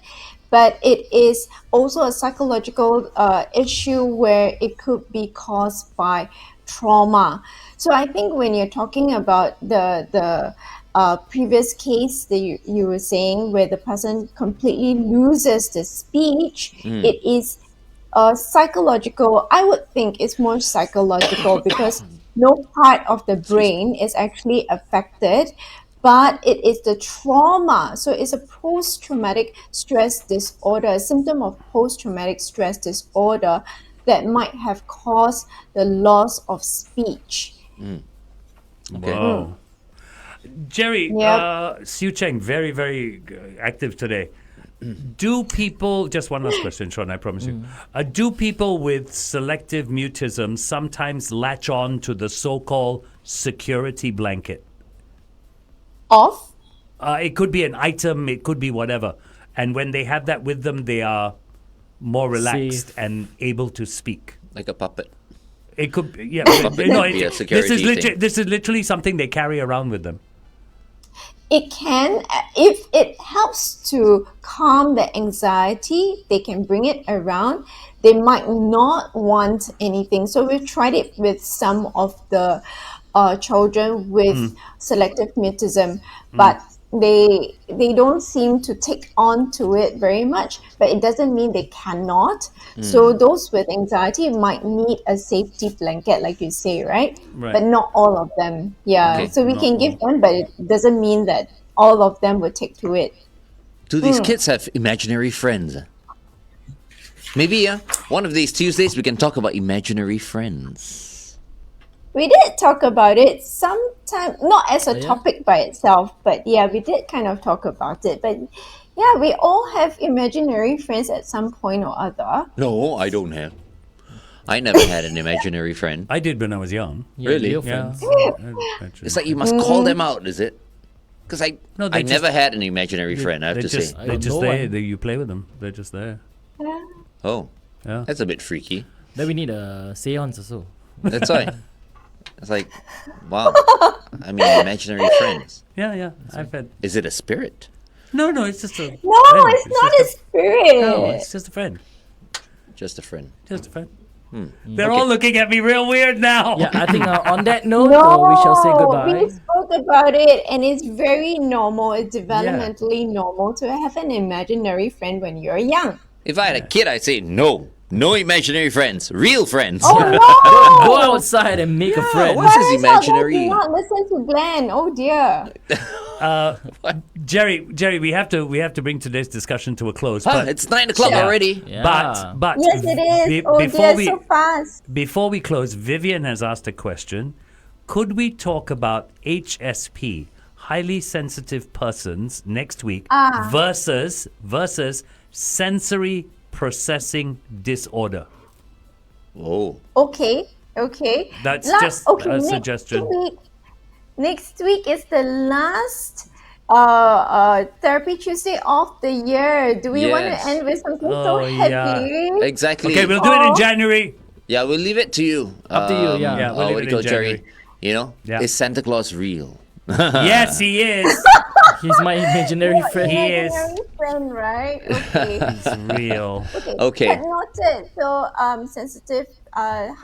but it is also a psychological issue where it could be caused by trauma. So I think when you're talking about the previous case that you were saying where the person completely loses the speech, it is psychological. I would think it's more psychological because no part of the brain is actually affected, but it is the trauma. So it's a post-traumatic stress disorder, a symptom of post-traumatic stress disorder that might have caused the loss of speech. Okay. Wow. Jerry, Siu Cheng, very, very active today. Do people, just one last question, Sean, I promise you. Do people with selective mutism sometimes latch on to the so-called security blanket? Of? It could be an item, it could be whatever. And when they have that with them, they are more relaxed and able to speak. Like a puppet. It could be, yeah. Be a security This is literally something they carry around with them. It can, if it helps to calm the anxiety, they can bring it around. They might not want anything. So we've tried it with some of the children with selective mutism, but they don't seem to take on to it very much, but it doesn't mean they cannot. So those with anxiety might need a safety blanket, like you say, right? But not all of them. Yeah. Okay. So we can give them, but it doesn't mean that all of them would take to it. Do these kids have imaginary friends? Maybe one of these Tuesdays we can talk about imaginary friends. We did talk about it sometime, not as a yeah? topic by itself, but yeah, we did kind of talk about it. But yeah, we all have imaginary friends at some point or other. No, I don't have. I never had an imaginary friend. I did when I was young. Yeah, Really? real Yeah. friends. It's like you must call them out, is it? Because No, I they just- never had an imaginary friend, I have They're to just, say. I they're got just no there. one. You play with them. They're just there. Oh, Yeah. that's a bit freaky. Then we need a seance also. That's why. It's like, wow. I mean, imaginary friends. Yeah. I've had. Is it a spirit? No, it's just a. No, friend. it's not a just spirit. No, it's just a friend. Just a friend. Just a friend. They're all looking at me real weird now. Yeah, I think on that note, No, we shall say goodbye. we spoke about it, and it's very normal. It's developmentally normal to have an imaginary friend when you're young. If I had a kid, I'd say no. No imaginary friends. Real friends. Oh no! Go outside and make a friend. What's his Parents out there, imaginary? do not listen to Glenn. Oh dear. Jerry, we have to bring today's discussion to a close. Huh, But it's 9 o'clock already. Yeah. but Yes, it is. before we so fast. before we close, Vivian has asked a question. Could we talk about HSP, highly sensitive persons, next week versus sensory processing disorder? Oh. Okay. That's just a suggestion. Next week is the last Therapy Tuesday of the year. Do we want to Yes. end with something Oh, so yeah. happy? Exactly. Okay, we'll do it in January. Yeah, we'll leave it to you. Up to you, yeah. Yeah, we'll leave what it do you in call Jerry? January. You know, Yeah. is Santa Claus real? Yes, he is. He's my imaginary friend. He is. Imaginary friend, right? Okay. He's real. Okay. But noted. So,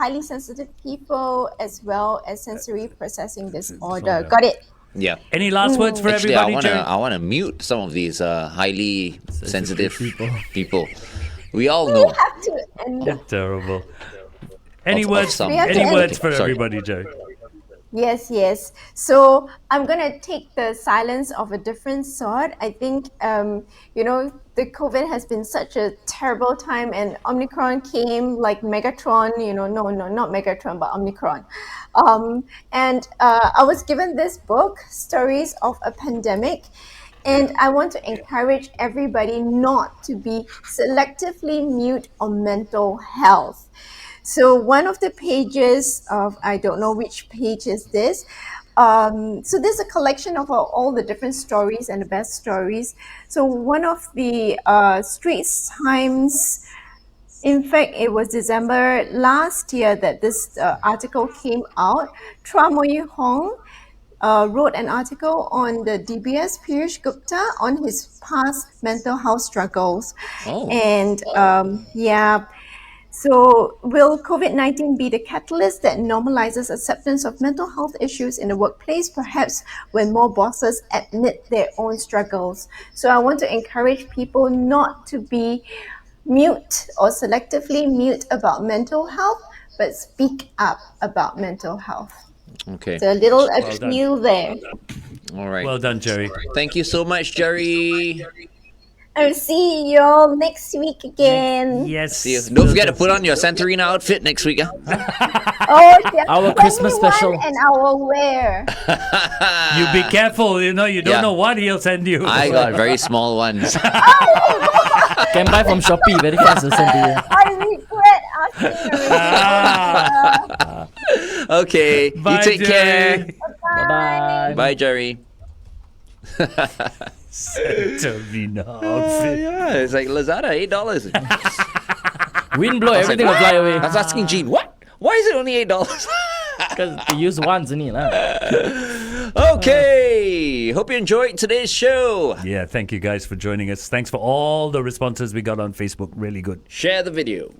highly sensitive people as well as sensory processing disorder. Got it. Yeah. Any last words for Actually, everybody, Jerry? I wanna mute some of these highly sensitive people. We all know. Have to end. Terrible. Any Of words? some. have to Any end words it. for Sorry. everybody, Jerry? Yes. So I'm gonna take the silence of a different sort. I think the COVID has been such a terrible time, and Omicron came like Megatron. No, not Megatron, but Omicron. And I was given this book, Stories of a Pandemic. And I want to encourage everybody not to be selectively mute on mental health. So one of the pages of, I don't know which page is this. So there's a collection of all the different stories and the best stories. So one of the Straits Times, in fact, it was December last year that this article came out. Tra Moyi Hong wrote an article on the DBS Piyush Gupta on his past mental health struggles. Oh. And so will COVID-19 be the catalyst that normalizes acceptance of mental health issues in the workplace, perhaps when more bosses admit their own struggles? So I want to encourage people not to be mute or selectively mute about mental health, but speak up about mental health. Okay. So a little done. appeal there. All right. Well done, Jerry. Thank you so much, Jerry. I'll see you all next week again. Yes. See you. Don't forget to put on your Santorina outfit next week. Huh? Oh, Our Christmas 21 special. and I will wear. You be careful. You don't Yeah. know what he'll send you. I got very small ones. Can buy from Shopee. Very fast to send to you. I regret asking already. Okay. Bye, you take Jerry. care. Bye-bye. Bye, Jerry. Santorina outfit. Yeah, it's like Lazada, $8. Wind blow, everything will fly away. I was asking Gene, what? Why is it only $8? Because you use once, only lah. Okay. Hope you enjoyed today's show. Yeah, thank you guys for joining us. Thanks for all the responses we got on Facebook. Really good. Share the video.